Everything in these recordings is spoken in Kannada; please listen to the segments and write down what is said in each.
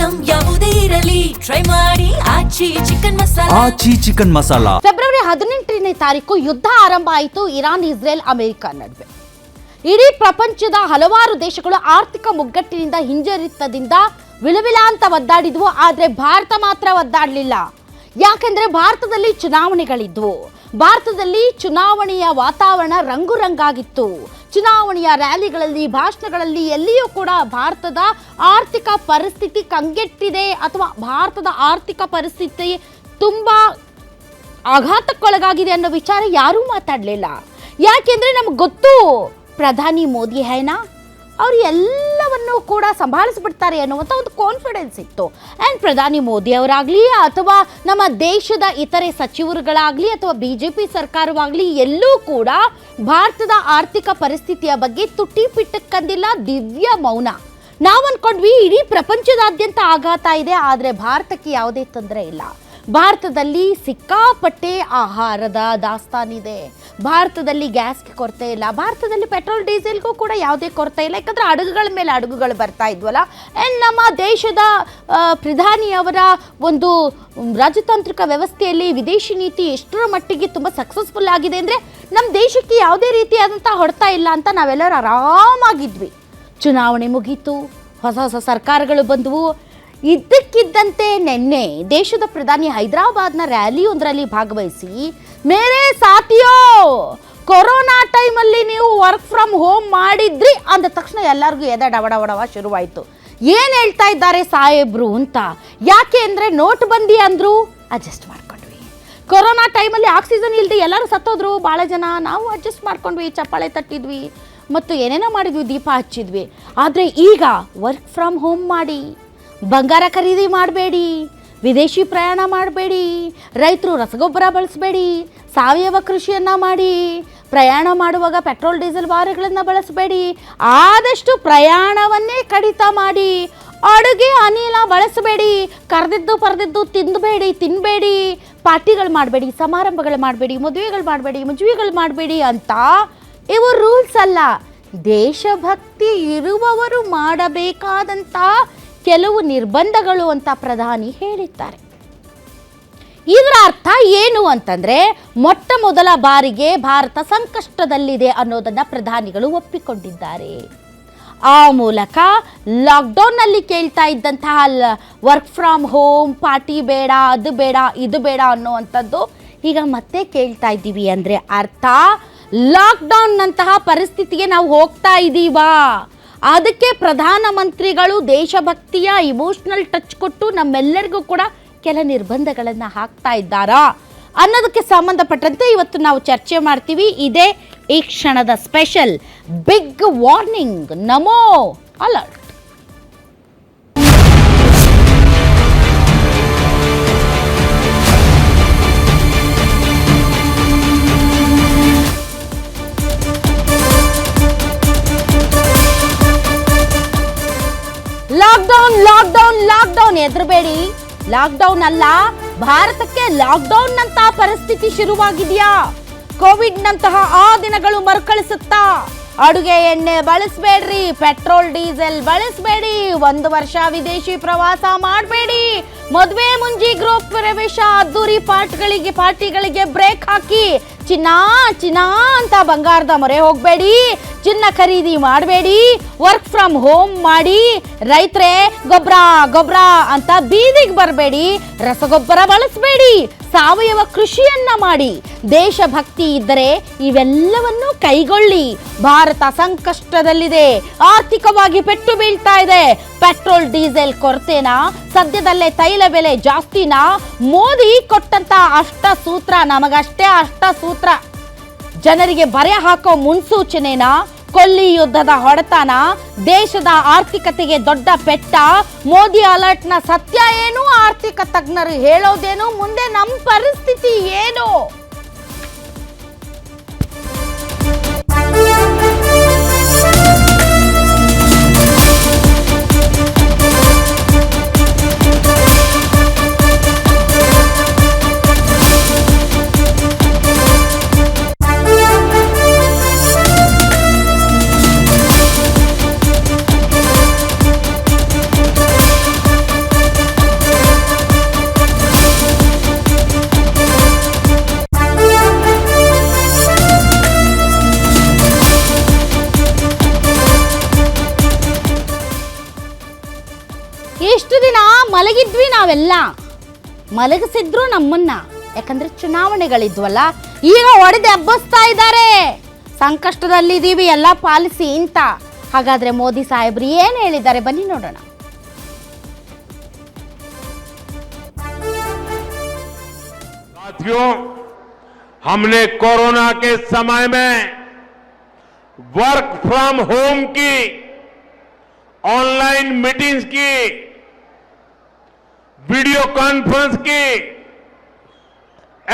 ಐಟಂ ಯಾವುದೇ ಇರಲಿ ಟ್ರೈ ಮಾಡಿ ಆಚಿ ಚಿಕನ್ ಮಸಾಲಾ. ಫೆಬ್ರವರಿ 18ನೇ ತಾರೀಕು ಯುದ್ಧ ಆರಂಭ ಆಯಿತು ಇರಾನ್, ಇಸ್ರೇಲ್, ಅಮೆರಿಕ ನಡುವೆ. ಇಡೀ ಪ್ರಪಂಚದ ಹಲವಾರು ದೇಶಗಳು ಆರ್ಥಿಕ ಮುಗ್ಗಟ್ಟಿನಿಂದ ಹಿಂಜರಿತದಿಂದ ವಿಲವಿಲ ಅಂತ ಒದ್ದಾಡಿದ್ವು. ಆದರೆ ಭಾರತ ಮಾತ್ರ ಒದ್ದಾಡಲಿಲ್ಲ. ಯಾಕೆಂದ್ರೆ ಭಾರತದಲ್ಲಿ ಚುನಾವಣೆಗಳಿದ್ವು. ಭಾರತದಲ್ಲಿ ಚುನಾವಣೆಯ ವಾತಾವರಣ ರಂಗುರಂಗಾಗಿತ್ತು. ಚುನಾವಣೆಯ ರ್ಯಾಲಿಗಳಲ್ಲಿ, ಭಾಷಣಗಳಲ್ಲಿ ಎಲ್ಲಿಯೂ ಕೂಡ ಭಾರತದ ಆರ್ಥಿಕ ಪರಿಸ್ಥಿತಿ ಕಂಗೆಟ್ಟಿದೆ ಅಥವಾ ಭಾರತದ ಆರ್ಥಿಕ ಪರಿಸ್ಥಿತಿ ತುಂಬ ಆಘಾತಕ್ಕೊಳಗಾಗಿದೆ ಅನ್ನೋ ವಿಚಾರ ಯಾರೂ ಮಾತಾಡಲಿಲ್ಲ. ಯಾಕೆಂದರೆ ನಮಗೆ ಗೊತ್ತು ಪ್ರಧಾನಿ ಮೋದಿ ಹೈನಾ, ಅವರು ಎಲ್ಲವನ್ನೂ ಕೂಡ ಸಂಭಾಳಿಸ್ಬಿಡ್ತಾರೆ ಅನ್ನುವಂಥ ಒಂದು ಕಾನ್ಫಿಡೆನ್ಸ್ ಇತ್ತು. ಆ್ಯಂಡ್ ಪ್ರಧಾನಿ ಮೋದಿ ಅವರಾಗಲಿ ಅಥವಾ ನಮ್ಮ ದೇಶದ ಇತರೆ ಸಚಿವರುಗಳಾಗಲಿ ಅಥವಾ BJP ಸರ್ಕಾರವಾಗಲಿ ಎಲ್ಲೂ ಕೂಡ ಭಾರತದ ಆರ್ಥಿಕ ಪರಿಸ್ಥಿತಿಯ ಬಗ್ಗೆ ತುಟಿ ಪಿಟ್ಟಕ್ಕಂದಿಲ್ಲ, ದಿವ್ಯ ಮೌನ. ನಾವು ಅಂದ್ಕೊಂಡ್ವಿ ಇಡೀ ಪ್ರಪಂಚದಾದ್ಯಂತ ಆಘಾತ ಇದೆ, ಆದರೆ ಭಾರತಕ್ಕೆ ಯಾವುದೇ ತೊಂದರೆ ಇಲ್ಲ. ಭಾರತದಲ್ಲಿ ಸಿಕ್ಕಾಪಟ್ಟೆ ಆಹಾರದ ದಾಸ್ತಾನಿದೆ. ಭಾರತದಲ್ಲಿ ಗ್ಯಾಸ್ಗೆ ಕೊರತೆ ಇಲ್ಲ. ಭಾರತದಲ್ಲಿ ಪೆಟ್ರೋಲ್ ಡೀಸೆಲ್ಗೂ ಕೂಡ ಯಾವುದೇ ಕೊರತೆ ಇಲ್ಲ. ಯಾಕಂದರೆ ಅಡುಗೆಗಳ ಮೇಲೆ ಅಡುಗೆಗಳು ಬರ್ತಾ ಇದ್ವಲ್ಲ. ಆ್ಯಂಡ್ ನಮ್ಮ ದೇಶದ ಪ್ರಧಾನಿಯವರ ಒಂದು ರಾಜತಾಂತ್ರಿಕ ವ್ಯವಸ್ಥೆಯಲ್ಲಿ ವಿದೇಶಿ ನೀತಿ ಎಷ್ಟರ ಮಟ್ಟಿಗೆ ತುಂಬ ಸಕ್ಸಸ್ಫುಲ್ ಆಗಿದೆ ಅಂದರೆ ನಮ್ಮ ದೇಶಕ್ಕೆ ಯಾವುದೇ ರೀತಿಯಾದಂಥ ಹೊಡೆತ ಇಲ್ಲ ಅಂತ ನಾವೆಲ್ಲರೂ ಆರಾಮಾಗಿದ್ವಿ. ಚುನಾವಣೆ ಮುಗೀತು, ಹೊಸ ಸರ್ಕಾರಗಳು ಬಂದವು. ಇದ್ದಕ್ಕಿದ್ದಂತೆ ನಿನ್ನೆ ದೇಶದ ಪ್ರಧಾನಿ ಹೈದರಾಬಾದ್ನ ರ್ಯಾಲಿಯೊಂದರಲ್ಲಿ ಭಾಗವಹಿಸಿ ಮೇರೆ ಸಾಥಿಯೋ, ಕೊರೋನಾ ಟೈಮಲ್ಲಿ ನೀವು ವರ್ಕ್ ಫ್ರಮ್ ಹೋಮ್ ಮಾಡಿದ್ರಿ ಅಂದ ತಕ್ಷಣ ಎಲ್ಲರಿಗೂ ಡವಡವಡವ ಶುರುವಾಯಿತು. ಏನು ಹೇಳ್ತಾ ಇದ್ದಾರೆ ಸಾಹೇಬ್ರು ಅಂತ. ಯಾಕೆ ಅಂದರೆ ನೋಟ್ಬಂದಿ ಅಂದರು, ಅಡ್ಜಸ್ಟ್ ಮಾಡ್ಕೊಂಡ್ವಿ. ಕೊರೋನಾ ಟೈಮಲ್ಲಿ ಆಕ್ಸಿಜನ್ ಇಲ್ಲದೆ ಎಲ್ಲರೂ ಸತ್ತೋದ್ರು ಭಾಳ ಜನ. ನಾವು ಅಡ್ಜಸ್ಟ್ ಮಾಡ್ಕೊಂಡ್ವಿ, ಚಪ್ಪಾಳೆ ತಟ್ಟಿದ್ವಿ ಮತ್ತು ಏನೇನೋ ಮಾಡಿದ್ವಿ, ದೀಪ ಹಚ್ಚಿದ್ವಿ. ಆದರೆ ಈಗ ವರ್ಕ್ ಫ್ರಮ್ ಹೋಮ್ ಮಾಡಿ, ಬಂಗಾರ ಖರೀದಿ ಮಾಡಬೇಡಿ, ವಿದೇಶಿ ಪ್ರಯಾಣ ಮಾಡಬೇಡಿ, ರೈತರು ರಸಗೊಬ್ಬರ ಬಳಸಬೇಡಿ, ಸಾವಯವ ಕೃಷಿಯನ್ನು ಮಾಡಿ, ಪ್ರಯಾಣ ಮಾಡುವಾಗ ಪೆಟ್ರೋಲ್ ಡೀಸೆಲ್ ವಾಹನಗಳನ್ನು ಬಳಸಬೇಡಿ, ಆದಷ್ಟು ಪ್ರಯಾಣವನ್ನೇ ಕಡಿತ ಮಾಡಿ, ಅಡುಗೆ ಅನಿಲ ಬಳಸಬೇಡಿ, ಕರೆದಿದ್ದು ತಿನ್ನಬೇಡಿ, ಪಾರ್ಟಿಗಳು ಮಾಡಬೇಡಿ, ಸಮಾರಂಭಗಳು ಮಾಡಬೇಡಿ, ಮದುವೆಗಳು ಮಾಡಬೇಡಿ ಅಂತ ಇವು ರೂಲ್ಸ್ ಅಲ್ಲ. ದೇಶಭಕ್ತಿ ಇರುವವರು ಮಾಡಬೇಕಾದಂಥ ಕೆಲವು ನಿರ್ಬಂಧಗಳು ಅಂತ ಪ್ರಧಾನಿ ಹೇಳಿದ್ದಾರೆ. ಇದರ ಅರ್ಥ ಏನು ಅಂತಂದರೆ ಮೊಟ್ಟ ಮೊದಲ ಬಾರಿಗೆ ಭಾರತ ಸಂಕಷ್ಟದಲ್ಲಿದೆ ಅನ್ನೋದನ್ನು ಪ್ರಧಾನಿಗಳು ಒಪ್ಪಿಕೊಂಡಿದ್ದಾರೆ. ಆ ಮೂಲಕ ಲಾಕ್ಡೌನ್ನಲ್ಲಿ ಕೇಳ್ತಾ ಇದ್ದಂತಹ ವರ್ಕ್ ಫ್ರಮ್ ಹೋಮ್, ಪಾರ್ಟಿ ಬೇಡ, ಅದು ಬೇಡ, ಇದು ಬೇಡ ಅನ್ನುವಂಥದ್ದು ಈಗ ಮತ್ತೆ ಕೇಳ್ತಾ ಇದ್ದೀವಿ. ಅಂದರೆ ಅರ್ಥ ಲಾಕ್ಡೌನ್ನಂತಹ ಪರಿಸ್ಥಿತಿಗೆ ನಾವು ಹೋಗ್ತಾ ಇದ್ದೀವಾ, ಅದಕ್ಕೆ ಪ್ರಧಾನಮಂತ್ರಿಗಳು ದೇಶಭಕ್ತಿಯ ಇಮೋಷ್ನಲ್ ಟಚ್ ಕೊಟ್ಟು ನಮ್ಮೆಲ್ಲರಿಗೂ ಕೂಡ ಕೆಲ ನಿರ್ಬಂಧಗಳನ್ನು ಹಾಕ್ತಾ ಇದ್ದಾರಾ ಅನ್ನೋದಕ್ಕೆ ಸಂಬಂಧಪಟ್ಟಂತೆ ಇವತ್ತು ನಾವು ಚರ್ಚೆ ಮಾಡ್ತೀವಿ. ಇದೇ ಈ ಕ್ಷಣದ ಸ್ಪೆಷಲ್ ಬಿಗ್ ವಾರ್ನಿಂಗ್, ನಮೋ ಅಲರ್ಟ್. ಲಾಕ್ಡೌನ್ ಹೆದರಬೇಡಿ. ಲಾಕ್ಡೌನ್ ಅಲ್ಲ, ಭಾರತಕ್ಕೆ ಲಾಕ್ಡೌನ್ ನಂತಹ ಪರಿಸ್ಥಿತಿ ಶುರುವಾಗಿದೆಯಾ? ಕೋವಿಡ್ ನಂತಹ ಆ ದಿನಗಳು ಮರುಕಳಿಸುತ್ತಾ? ಅಡುಗೆ ಎಣ್ಣೆ ಬಳಸಬೇಡ್ರಿ, ಪೆಟ್ರೋಲ್ ಡೀಸೆಲ್ ಬಳಸಬೇಡಿ, 1 ವರ್ಷ ವಿದೇಶಿ ಪ್ರವಾಸ ಮಾಡಬೇಡಿ, ಮದುವೆ ಮುಂಜಿ ಗೃಹ ಪ್ರವೇಶ ಅದ್ದೂರಿ ಪಾರ್ಟಿಗಳಿಗೆ ಬ್ರೇಕ್ ಹಾಕಿ, ಚಿನ್ನ ಅಂತ ಬಂಗಾರದ ಮೊರೆ ಹೋಗಬೇಡಿ, ಚಿನ್ನ ಖರೀದಿ ಮಾಡಬೇಡಿ, ವರ್ಕ್ ಫ್ರಮ್ ಹೋಮ್ ಮಾಡಿ, ರೈತರೇ ಗೊಬ್ಬರ ಅಂತ ಬೀದಿಗೆ ಬರಬೇಡಿ, ರಸಗೊಬ್ಬರ ಬಳಸಬೇಡಿ, ಸಾವಯವ ಕೃಷಿಯನ್ನ ಮಾಡಿ, ದೇಶಭಕ್ತಿ ಇದ್ದರೆ ಇವೆಲ್ಲವನ್ನೂ ಕೈಗೊಳ್ಳಿ. ಭಾರತ ಸಂಕಷ್ಟದಲ್ಲಿದೆ, ಆರ್ಥಿಕವಾಗಿ ಪೆಟ್ಟು ಬೀಳ್ತಾ ಇದೆ. ಪೆಟ್ರೋಲ್ ಡೀಸೆಲ್ ಕೊರತೆನಾ? ಸದ್ಯದಲ್ಲೇ ತೈಲ ಬೆಲೆ ಜಾಸ್ತಿನಾ? ಮೋದಿ ಕೊಟ್ಟಂತ ಅಷ್ಟಸೂತ್ರ, ನಮಗಷ್ಟೇ ಅಷ್ಟಸೂತ್ರ ಜನರಿಗೆ ಬರೆ ಹಾಕೋ ಮುನ್ಸೂಚನೆನಾ? ಕೊಲ್ಲಿ ಯುದ್ಧದ ಹೊಡೆತನ? ದೇಶದ ಆರ್ಥಿಕತೆಗೆ ದೊಡ್ಡ ಪೆಟ್ಟ? ಮೋದಿ ಅಲರ್ಟ್ನ ಸತ್ಯ ಏನು? ಆರ್ಥಿಕ ತಜ್ಞರು ಹೇಳೋದೇನು? ಮುಂದೆ ನಮ್ಮ ಪರಿಸ್ಥಿತಿ ಏನು? ಎಷ್ಟು ದಿನ ಮಲಗಿದ್ವಿ ನಾವೆಲ್ಲ, ಮಲಗಿಸಿದ್ರು ನಮ್ಮನ್ನ. ಯಾಕಂದ್ರೆ ಚುನಾವಣೆಗಳಿದ್ವಲ್ಲ, ಈಗ ಹೊಡೆದು ಎಬ್ಬಸ್ತಾ ಇದ್ದಾರೆ, ಸಂಕಷ್ಟದಲ್ಲಿದ್ದೀವಿ ಎಲ್ಲ ಪಾಲಿಸಿ ಅಂತ. ಹಾಗಾದ್ರೆ ಮೋದಿ ಸಾಹೇಬ್ರು ಏನು ಹೇಳಿದ್ದಾರೆ ಬನ್ನಿ ನೋಡೋಣ. साथियों, हमने कोरोना के समय में वर्क फ्रॉम होम की, ऑनलाइन मीटिंग्स की, वीडियो कॉन्फ्रेंस की,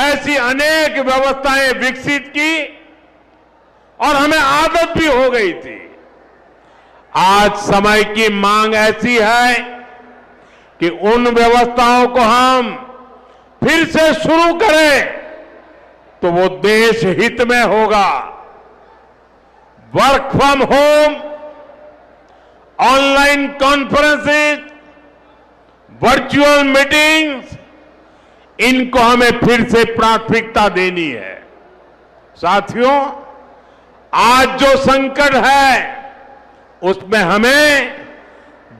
ऐसी अनेक व्यवस्थाएं विकसित की और हमें आदत भी हो गई थी। आज समय की मांग ऐसी है कि उन व्यवस्थाओं को हम फिर से शुरू करें तो वो देश हित में होगा। Work from home, online conferences, virtual meetings, इनको हमें फिर से प्राथमिकता देनी है। साथियों, आज जो संकट है उसमें हमें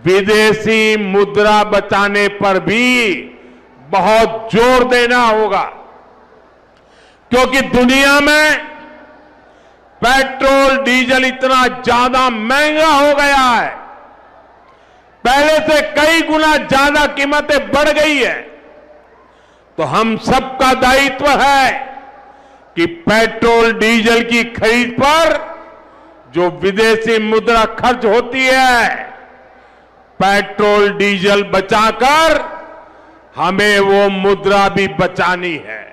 विदेशी मुद्रा बचाने पर भी बहुत जोर देना होगा, क्योंकि दुनिया में पेट्रोल डीजल इतना ज्यादा महंगा हो गया है, पहले से कई गुना ज्यादा कीमतें बढ़ गई है। तो हम सबका दायित्व है कि पेट्रोल डीजल की खरीद पर जो विदेशी मुद्रा खर्च होती है, पेट्रोल डीजल बचाकर हमें वो मुद्रा भी बचानी है।